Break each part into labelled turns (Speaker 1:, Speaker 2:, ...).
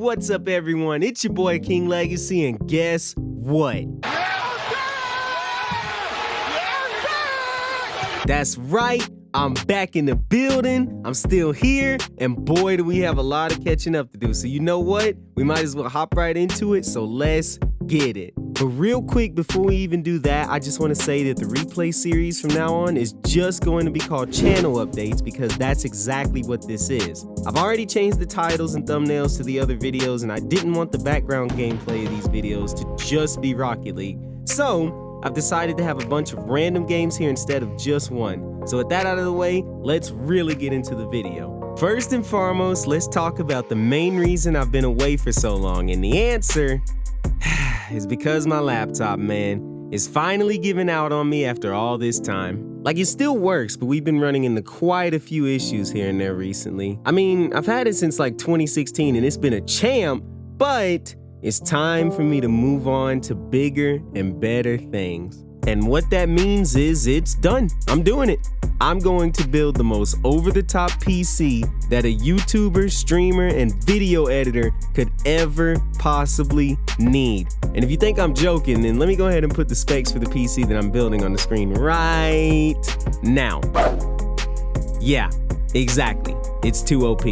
Speaker 1: What's up, everyone? It's your boy King Legacy, and guess what? That's right, I'm back in the building, I'm still here, and boy do we have a lot of catching up to do. So you know what? We might as well hop right into it, so let's get it. But real quick, before we even do that, I just want to say that the replay series from now on is just going to be called Channel Updates, because that's exactly what this is. I've already changed the titles and thumbnails to the other videos, and I didn't want the background gameplay of these videos to just be Rocket League. So I've decided to have a bunch of random games here instead of just one. So with that out of the way, let's really get into the video. First and foremost, let's talk about the main reason I've been away for so long, and the answer is because my laptop, man, is finally giving out on me after all this time. Like, it still works, but we've been running into quite a few issues here and there recently. I mean, I've had it since like 2016 and it's been a champ, but it's time for me to move on to bigger and better things. And what that means is it's done. I'm doing it. I'm going to build the most over-the-top PC that a YouTuber, streamer, and video editor could ever possibly need. And if you think I'm joking, then let me go ahead and put the specs for the PC that I'm building on the screen right now. Yeah, exactly. It's too OP.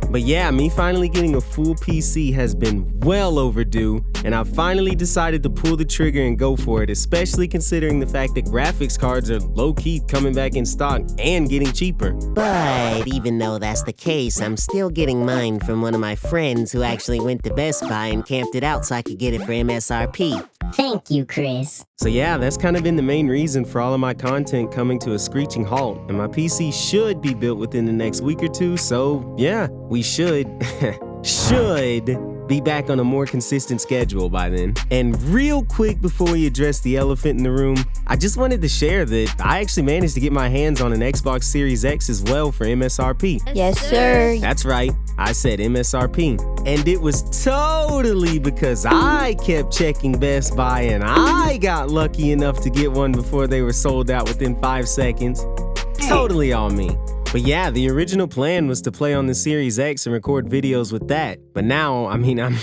Speaker 1: But yeah, me finally getting a full PC has been well overdue, and I've finally decided to pull the trigger and go for it, especially considering the fact that graphics cards are low-key coming back in stock and getting cheaper.
Speaker 2: But even though that's the case, I'm still getting mine from one of my friends who actually went to Best Buy and camped it out so I could get it for MSRP.
Speaker 3: Thank you, Chris.
Speaker 1: So yeah, that's kind of been the main reason for all of my content coming to a screeching halt, and my PC should be built within the next week or two, so yeah, we should be back on a more consistent schedule by then. And real quick before we address the elephant in the room, I just wanted to share that I actually managed to get my hands on an Xbox Series X as well for MSRP.
Speaker 3: Yes, sir.
Speaker 1: That's right, I said MSRP. And it was totally because I kept checking Best Buy and I got lucky enough to get one before they were sold out within 5 seconds. Totally on me. But yeah, the original plan was to play on the Series X and record videos with that. But now, I mean, I'm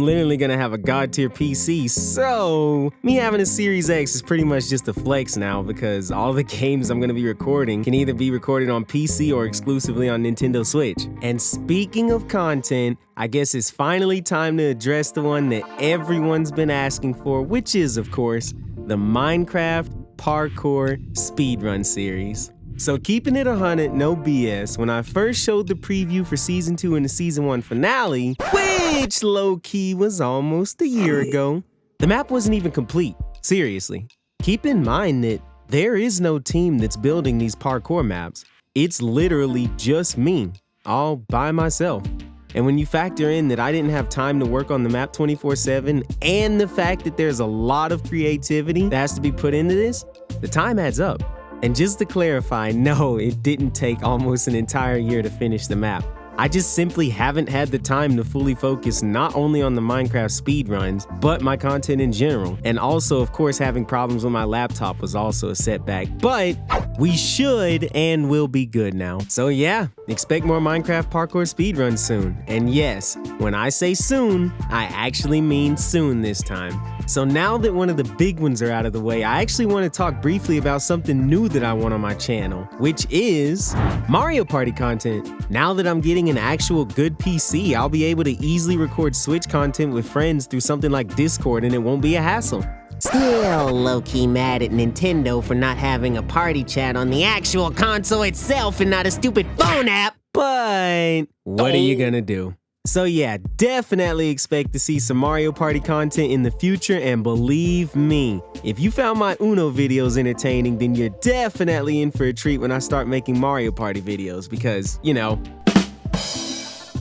Speaker 1: literally gonna have a god tier PC, so me having a Series X is pretty much just a flex now, because all the games I'm gonna be recording can either be recorded on PC or exclusively on Nintendo Switch. And speaking of content, I guess it's finally time to address the one that everyone's been asking for, which is, of course, the Minecraft Parkour Speedrun series. So keeping it 100, no BS, when I first showed the preview for Season 2 and the Season 1 finale, which low-key was almost a year ago, the map wasn't even complete. Seriously. Keep in mind that there is no team that's building these parkour maps. It's literally just me, all by myself. And when you factor in that I didn't have time to work on the map 24/7, and the fact that there's a lot of creativity that has to be put into this, the time adds up. And just to clarify, no, it didn't take almost an entire year to finish the map. I just simply haven't had the time to fully focus not only on the Minecraft speedruns, but my content in general. And also, of course, having problems with my laptop was also a setback. But we should and will be good now. So yeah, expect more Minecraft parkour speedruns soon. And yes, when I say soon, I actually mean soon this time. So now that one of the big ones are out of the way, I actually want to talk briefly about something new that I want on my channel, which is Mario Party content. Now that I'm getting an actual good PC, I'll be able to easily record Switch content with friends through something like Discord, and it won't be a hassle.
Speaker 2: Still low-key mad at Nintendo for not having a party chat on the actual console itself and not a stupid phone app.
Speaker 1: But what are you gonna do? So yeah, definitely expect to see some Mario Party content in the future, and believe me, if you found my Uno videos entertaining, then you're definitely in for a treat when I start making Mario Party videos, because, you know.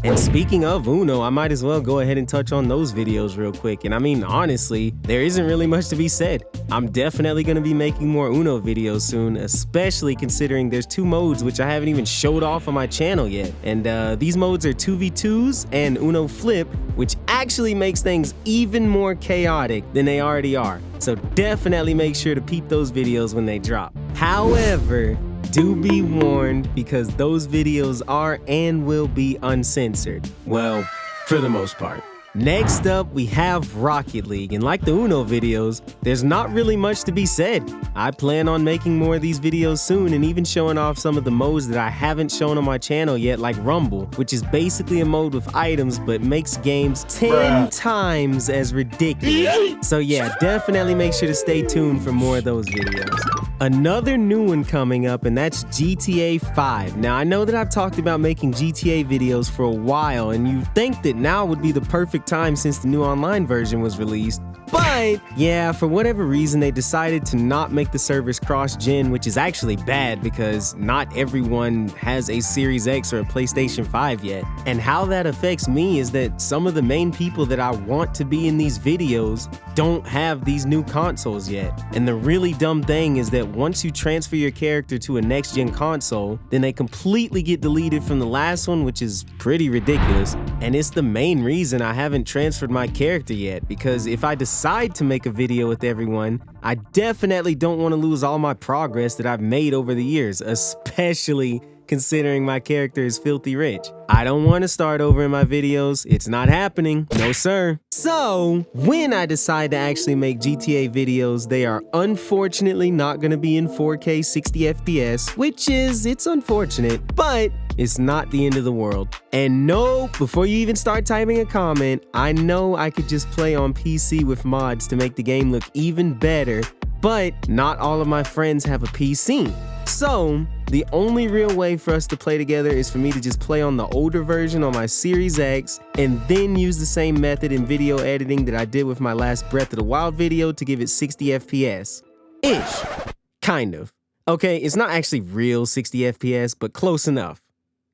Speaker 1: And speaking of Uno, I might as well go ahead and touch on those videos real quick. And I mean, honestly, there isn't really much to be said. I'm definitely going to be making more Uno videos soon, especially considering there's 2 modes which I haven't even showed off on my channel yet. And these modes are 2v2s and Uno Flip, which actually makes things even more chaotic than they already are. So definitely make sure to peep those videos when they drop. However, do be warned, because those videos are and will be uncensored. Well, for the most part. Next up, we have Rocket League, and like the Uno videos, there's not really much to be said. I plan on making more of these videos soon and even showing off some of the modes that I haven't shown on my channel yet, like Rumble, which is basically a mode with items but makes games 10 times as ridiculous. So yeah, definitely make sure to stay tuned for more of those videos. Another new one coming up, and that's GTA 5. Now, I know that I've talked about making GTA videos for a while, and you think that now would be the perfect time since the new online version was released. But yeah, for whatever reason, they decided to not make the servers cross-gen, which is actually bad because not everyone has a Series X or a PlayStation 5 yet. And how that affects me is that some of the main people that I want to be in these videos don't have these new consoles yet. And the really dumb thing is that once you transfer your character to a next-gen console, then they completely get deleted from the last one, which is pretty ridiculous. And it's the main reason I haven't transferred my character yet, because if I decide to make a video with everyone, I definitely don't want to lose all my progress that I've made over the years, especially considering my character is filthy rich. I don't want to start over in my videos. It's not happening. No, sir. So, when I decide to actually make GTA videos, they are unfortunately not going to be in 4K 60 FPS, which is, it's unfortunate, but it's not the end of the world. And no, before you even start typing a comment, I know I could just play on PC with mods to make the game look even better, but not all of my friends have a PC. So, the only real way for us to play together is for me to just play on the older version on my Series X and then use the same method in video editing that I did with my last Breath of the Wild video to give it 60 FPS. Ish. Kind of. Okay, it's not actually real 60 FPS, but close enough.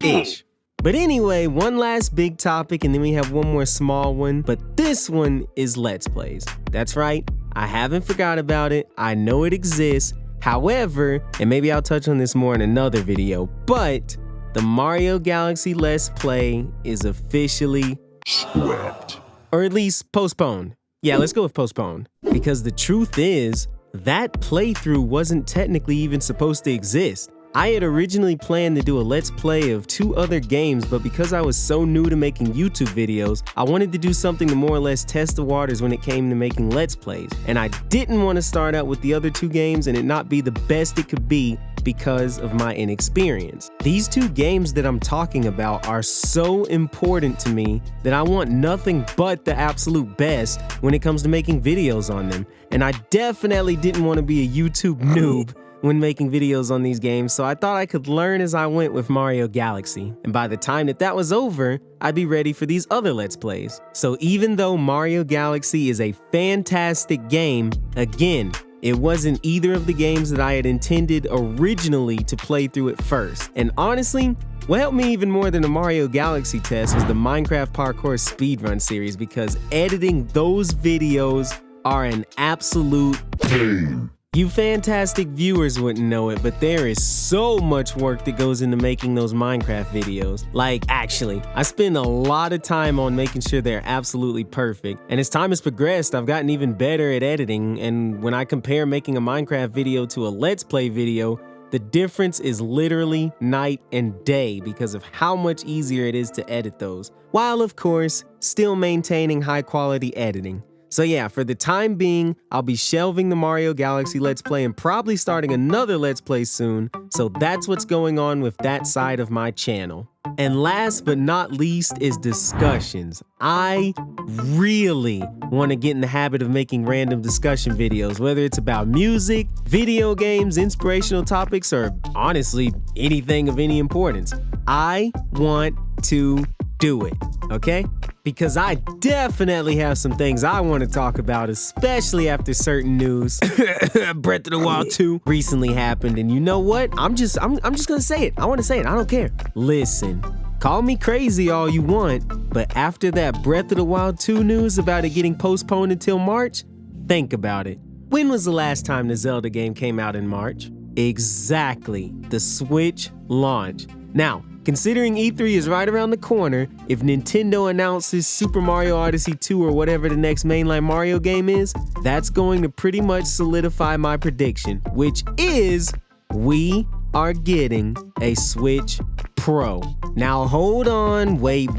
Speaker 1: Ish. But anyway, one last big topic and then we have one more small one, but this one is Let's Plays. That's right, I haven't forgot about it, I know it exists. However, and maybe I'll touch on this more in another video, but the Mario Galaxy Let's Play is officially scrapped. Or at least postponed. Yeah, let's go with postponed. Because the truth is, that playthrough wasn't technically even supposed to exist. I had originally planned to do a Let's Play of 2 other games, but because I was so new to making YouTube videos, I wanted to do something to more or less test the waters when it came to making Let's Plays. And I didn't want to start out with the other 2 games and it not be the best it could be because of my inexperience. These 2 games that I'm talking about are so important to me that I want nothing but the absolute best when it comes to making videos on them. And I definitely didn't want to be a YouTube noob when making videos on these games, so I thought I could learn as I went with Mario Galaxy. And by the time that was over, I'd be ready for these other Let's Plays. So even though Mario Galaxy is a fantastic game, again, it wasn't either of the games that I had intended originally to play through at first. And honestly, what helped me even more than the Mario Galaxy test was the Minecraft Parkour Speedrun series, because editing those videos are an absolute pain. You fantastic viewers wouldn't know it, but there is so much work that goes into making those Minecraft videos. Like, actually, I spend a lot of time on making sure they're absolutely perfect. And as time has progressed, I've gotten even better at editing, and when I compare making a Minecraft video to a Let's Play video, the difference is literally night and day because of how much easier it is to edit those, while of course, still maintaining high quality editing. So yeah, for the time being, I'll be shelving the Mario Galaxy Let's Play and probably starting another Let's Play soon, so that's what's going on with that side of my channel. And last but not least is discussions. I really want to get in the habit of making random discussion videos, whether it's about music, video games, inspirational topics, or honestly, anything of any importance. I want to do it, okay? Because I definitely have some things I want to talk about, especially after certain news. Breath of the Wild 2 recently happened, and you know what? I'm just gonna say it. I want to say it. I don't care. Listen, call me crazy all you want, but after that Breath of the Wild 2 news about it getting postponed until March, think about it. When was the last time the Zelda game came out in March? Exactly, the Switch launch. Now, considering E3 is right around the corner, if Nintendo announces Super Mario Odyssey 2 or whatever the next mainline Mario game is, that's going to pretty much solidify my prediction, which is we are getting a Switch Pro. Now hold on, wait.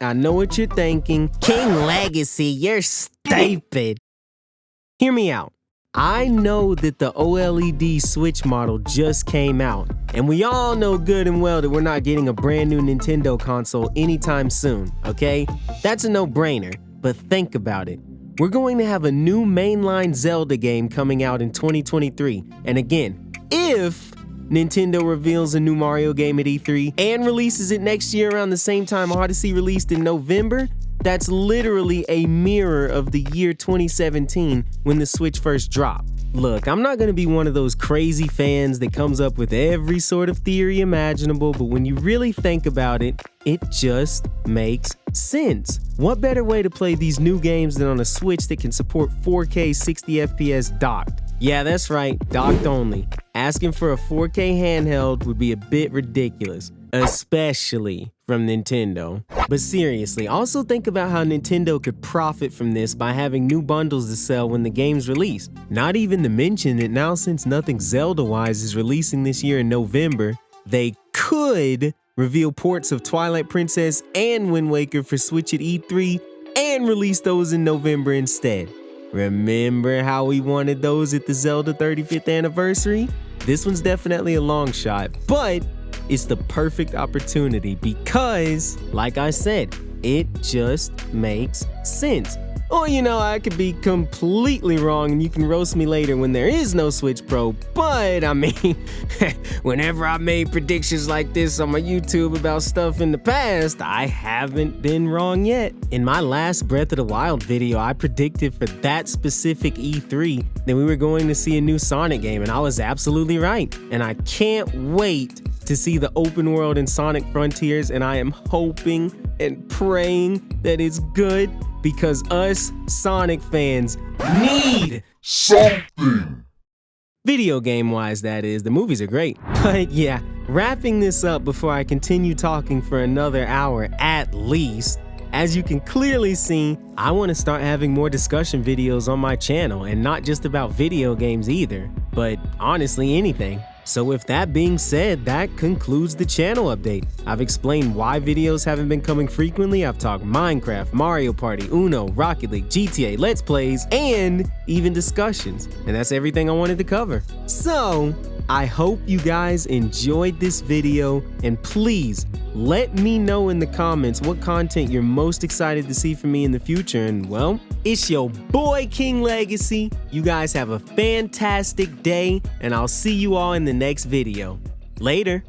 Speaker 1: I know what you're thinking.
Speaker 2: King Legacy, you're stupid.
Speaker 1: Hear me out. I know that the OLED Switch model just came out, and we all know good and well that we're not getting a brand new Nintendo console anytime soon, okay? That's a no-brainer, but think about it. We're going to have a new mainline Zelda game coming out in 2023, and again, if Nintendo reveals a new Mario game at E3 and releases it next year around the same time Odyssey released in November, that's literally a mirror of the year 2017 when the Switch first dropped. Look, I'm not gonna be one of those crazy fans that comes up with every sort of theory imaginable, but when you really think about it, it just makes sense. What better way to play these new games than on a Switch that can support 4K 60 FPS docked? Yeah, that's right, docked only. Asking for a 4K handheld would be a bit ridiculous, especially from Nintendo. But seriously, also think about how Nintendo could profit from this by having new bundles to sell when the game's released. Not even to mention that now, since nothing Zelda-wise is releasing this year in November, they could reveal ports of Twilight Princess and Wind Waker for Switch at E3 and release those in November instead. Remember how we wanted those at the Zelda 35th anniversary? This one's definitely a long shot, but it's the perfect opportunity because, like I said, it just makes sense. Or, you know, I could be completely wrong and you can roast me later when there is no Switch Pro, but I mean, whenever I made predictions like this on my YouTube about stuff in the past, I haven't been wrong yet. In my last Breath of the Wild video, I predicted for that specific E3 that we were going to see a new Sonic game, and I was absolutely right. And I can't wait to see the open world in Sonic Frontiers, and I am hoping and praying that it's good because us Sonic fans need something. Video game wise, that is. The movies are great. But yeah, wrapping this up before I continue talking for another hour at least. As you can clearly see, I want to start having more discussion videos on my channel, and not just about video games either, but honestly anything. So with that being said, that concludes the channel update. I've explained why videos haven't been coming frequently. I've talked Minecraft, Mario Party, Uno, Rocket League, GTA, Let's Plays, and even discussions. And that's everything I wanted to cover. So, I hope you guys enjoyed this video, and please let me know in the comments what content you're most excited to see from me in the future. And well, it's your boy King Legacy. You guys have a fantastic day, and I'll see you all in the next video. Later.